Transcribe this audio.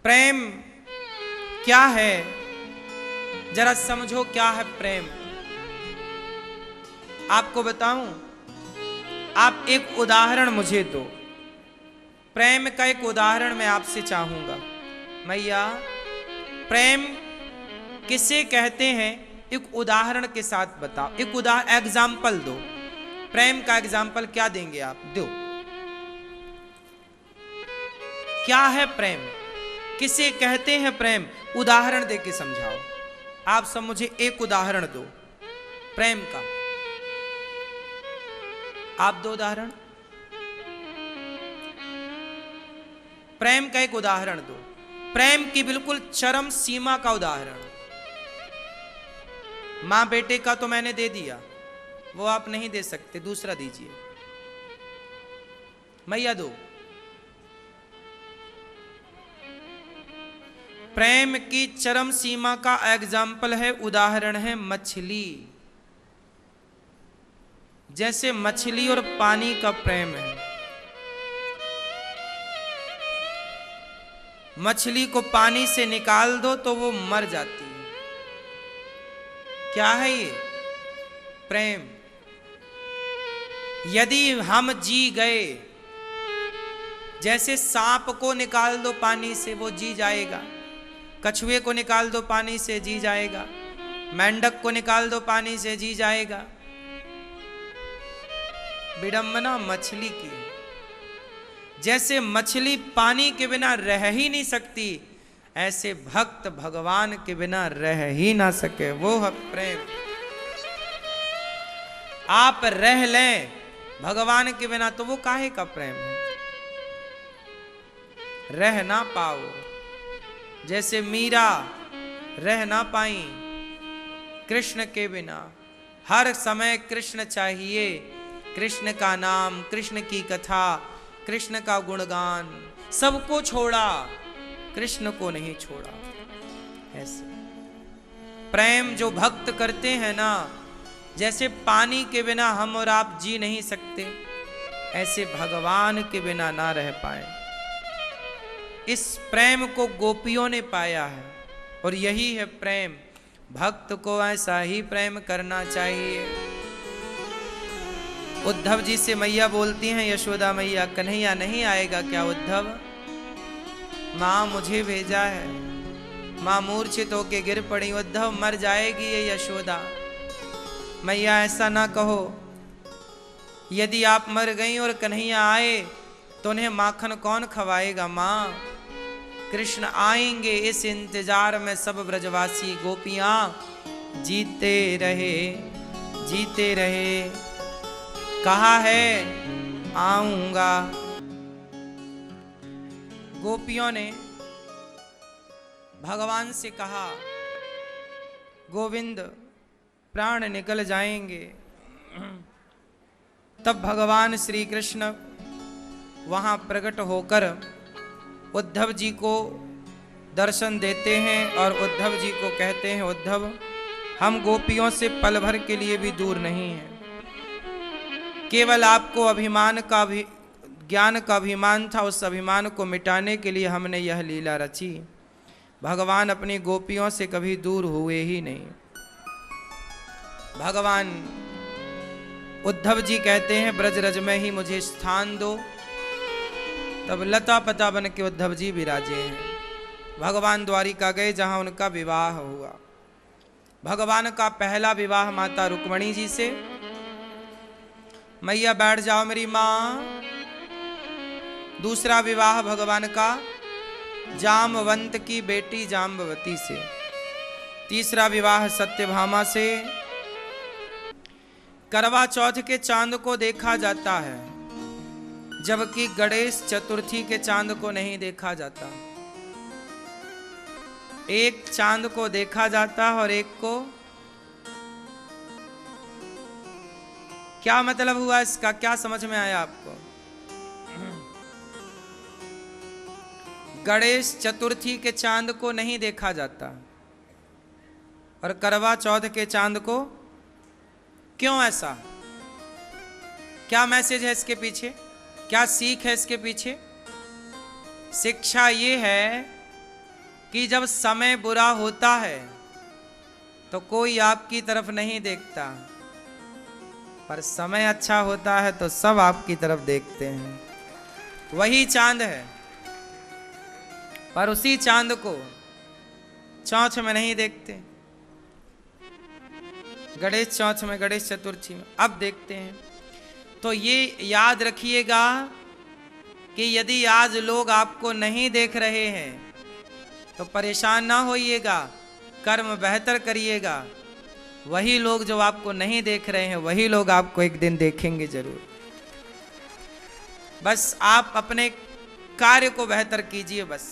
प्रेम क्या है, जरा समझो क्या है प्रेम। आपको बताऊं, आप एक उदाहरण मुझे दो। प्रेम का एक उदाहरण मैं आपसे चाहूंगा। मैया, प्रेम किसे कहते हैं, एक उदाहरण के साथ बताओ। एक एग्जाम्पल दो। प्रेम का एग्जाम्पल क्या देंगे आप? दो। क्या है प्रेम, किसे कहते हैं प्रेम, उदाहरण देके समझाओ। आप सब मुझे एक उदाहरण दो प्रेम का। आप दो उदाहरण, प्रेम का एक उदाहरण दो। प्रेम की बिल्कुल चरम सीमा का उदाहरण। मां बेटे का तो मैंने दे दिया, वो आप नहीं दे सकते, दूसरा दीजिए। मैया दो। प्रेम की चरम सीमा का एग्जाम्पल है, उदाहरण है मछली। जैसे मछली और पानी का प्रेम है। मछली को पानी से निकाल दो तो वो मर जाती है। क्या है ये? प्रेम। यदि हम जी गए, जैसे सांप को निकाल दो पानी से वो जी जाएगा, कछुए को निकाल दो पानी से जी जाएगा, मेंढक को निकाल दो पानी से जी जाएगा। विडंबना मछली की। जैसे मछली पानी के बिना रह ही नहीं सकती, ऐसे भक्त भगवान के बिना रह ही ना सके, वो है प्रेम। आप रह लें भगवान के बिना तो वो काहे का प्रेम है? रह ना पाओ, जैसे मीरा रह ना पाई कृष्ण के बिना। हर समय कृष्ण चाहिए, कृष्ण का नाम, कृष्ण की कथा, कृष्ण का गुणगान, सबको छोड़ा, कृष्ण को नहीं छोड़ा। ऐसे प्रेम जो भक्त करते हैं ना, जैसे पानी के बिना हम और आप जी नहीं सकते, ऐसे भगवान के बिना ना रह पाए। इस प्रेम को गोपियों ने पाया है और यही है प्रेम। भक्त को ऐसा ही प्रेम करना चाहिए। उद्धव जी से मैया बोलती हैं, यशोदा मैया, कन्हैया नहीं आएगा क्या उद्धव? मां मुझे भेजा है। मां मूर्छित होके गिर पड़ी, उद्धव मर जाएगी ये यशोदा। मैया ऐसा ना कहो, यदि आप मर गई और कन्हैया आए तो उन्हें माखन कौन खवाएगा? मां कृष्ण आएंगे, इस इंतजार में सब ब्रजवासी गोपियां जीते रहे, जीते रहे। कहा है आऊंगा। गोपियों ने भगवान से कहा, गोविंद प्राण निकल जाएंगे। तब भगवान श्री कृष्ण वहां प्रकट होकर उद्धव जी को दर्शन देते हैं और उद्धव जी को कहते हैं, उद्धव हम गोपियों से पल भर के लिए भी दूर नहीं हैं। केवल आपको अभिमान का भी ज्ञान का अभिमान था, उस अभिमान को मिटाने के लिए हमने यह लीला रची। भगवान अपनी गोपियों से कभी दूर हुए ही नहीं। भगवान उद्धव जी कहते हैं, ब्रज रज में ही मुझे स्थान दो। तब लता पता बन के उद्धव जी विराजे हैं। भगवान द्वारिका गए जहां उनका विवाह हुआ। भगवान का पहला विवाह माता रुक्मणी जी से। मैया बैठ जाओ मेरी मां। दूसरा विवाह भगवान का जामवंत की बेटी जाम्बवती से। तीसरा विवाह सत्यभामा से। करवा चौथ के चांद को देखा जाता है, जबकि गणेश चतुर्थी के चांद को नहीं देखा जाता। एक चांद को देखा जाता है और एक को, क्या मतलब हुआ इसका? क्या समझ में आया आपको? गणेश चतुर्थी के चांद को नहीं देखा जाता और करवा चौथ के चांद को क्यों? ऐसा क्या मैसेज है इसके पीछे? क्या सीख है इसके पीछे? शिक्षा ये है कि जब समय बुरा होता है तो कोई आपकी तरफ नहीं देखता, पर समय अच्छा होता है तो सब आपकी तरफ देखते हैं। वही चांद है, पर उसी चांद को चौथ में नहीं देखते, गणेश चौथ में, गणेश चतुर्थी में अब देखते हैं। तो ये याद रखिएगा कि यदि आज लोग आपको नहीं देख रहे हैं तो परेशान ना होइएगा, कर्म बेहतर करिएगा। वही लोग जो आपको नहीं देख रहे हैं वही लोग आपको एक दिन देखेंगे जरूर। बस आप अपने कार्य को बेहतर कीजिए बस।